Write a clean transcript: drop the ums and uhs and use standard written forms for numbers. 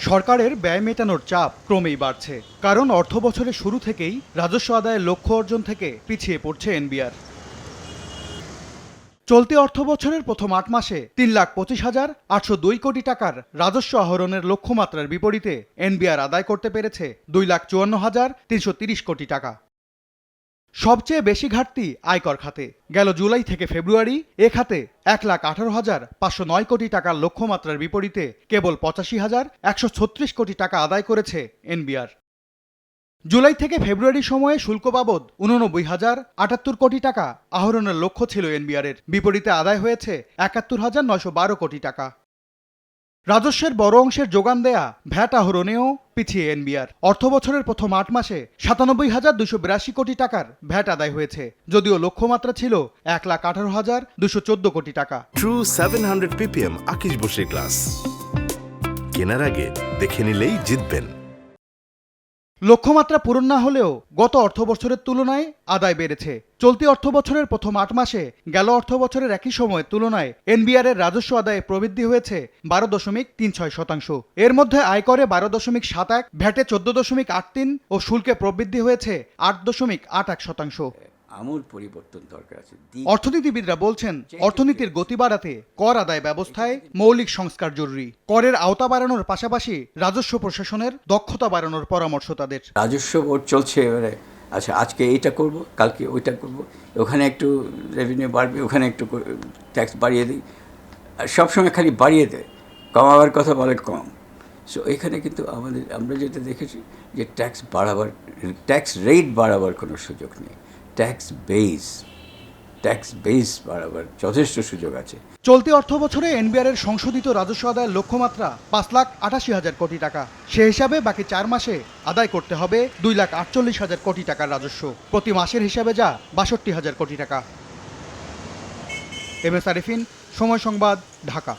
সরকারের ব্যয় মেটানোর চাপ ক্রমেই বাড়ছে, কারণ অর্থ বছরের শুরু থেকেই রাজস্ব আদায়ের লক্ষ্য অর্জন থেকে পিছিয়ে পড়ছে এনবিআর। চলতি অর্থ বছরের প্রথম ৮ মাসে ৩,২৫,৮০২ কোটি টাকার রাজস্ব আহরণের লক্ষ্যমাত্রার বিপরীতে এনবিআর আদায় করতে পেরেছে ২,৫৪,৩৩০ কোটি টাকা। সবচেয়ে বেশি ঘাটতি আয়কর খাতে। গেল জুলাই থেকে ফেব্রুয়ারি এ খাতে ১,১৮,৫০৯ কোটি টাকার লক্ষ্যমাত্রার বিপরীতে কেবল ৮৫,১৩৬ কোটি টাকা আদায় করেছে এনবিআর। জুলাই থেকে ফেব্রুয়ারি সময়ে শুল্ক বাবদ ৮৯,০৭৮ কোটি টাকা আহরণের লক্ষ্য ছিল এনবিআরের, বিপরীতে আদায় হয়েছে ৭১,৯১২ কোটি টাকা। রাজস্বের বড় অংশের যোগান দেয়া ভ্যাট আহরণেও পিছিয়ে এনবিআর। অর্থ বছরের প্রথম ৮ মাসে ৯৭,২৮২ কোটি টাকার ভ্যাট আদায় হয়েছে, যদিও লক্ষ্যমাত্রা ছিল ১,১৮,২১৪ কোটি টাকা। ট্রু 700 ppm আকিশ বসির গ্লাস কেনার আগে দেখে নিলেই জিতবেন। লক্ষ্যমাত্রা পূরণ না হলেও গত অর্থ বছরের তুলনায় আদায় বেড়েছে। চলতি অর্থ বছরের প্রথম ৮ মাসে গেল অর্থ বছরের একই সময়ের তুলনায় এনবিআরের রাজস্ব আদায়ে প্রবৃদ্ধি হয়েছে ১২.৩৬%। এর মধ্যে আয়করে ১২.৭১, ভ্যাটে ১৪.৮৩ ও শুল্কে প্রবৃদ্ধি হয়েছে ৮.৮১%। আমূল পরিবর্তন দরকার আছে। অর্থনীতিবিদরা বলছেন, অর্থনীতির গতি বাড়াতে কর আদায় ব্যবস্থায় মৌলিক সংস্কার জরুরি। করের আওতা বাড়ানোর পাশাপাশি রাজস্ব প্রশাসনের দক্ষতা বাড়ানোর পরামর্শ তাদের। রাজস্ব বোর্ড চলছে, এবারে আচ্ছা আজকে এইটা করব, কালকে ওইটা করব, ওখানে একটু রেভিনিউ বাড়বে, ওখানে একটু ট্যাক্স বাড়িয়ে দিই, আর সবসময় খালি বাড়িয়ে দেয়, কমাবার কথা বলে কম। সো এখানে কিন্তু আমরা যেটা দেখেছি যে ট্যাক্স রেট বাড়াবার কোনো সুযোগ নেই, ট্যাক্স বেস বাড়াবার যথেষ্ট সুযোগ আছে। চলতি অর্থ বছরে এনবিআরের সংশোধিত রাজস্ব আদায়ের লক্ষ্যমাত্রা ৫,৮৮,০০০ কোটি টাকা। সে হিসাবে বাকি ৪ মাসে আদায় করতে হবে ২,৪৮,০০০ কোটি টাকার রাজস্ব। প্রতি মাসের হিসাবে যা ৬২,০০০ কোটি টাকা। এম এস আরিফিন, সময় সংবাদ, ঢাকা।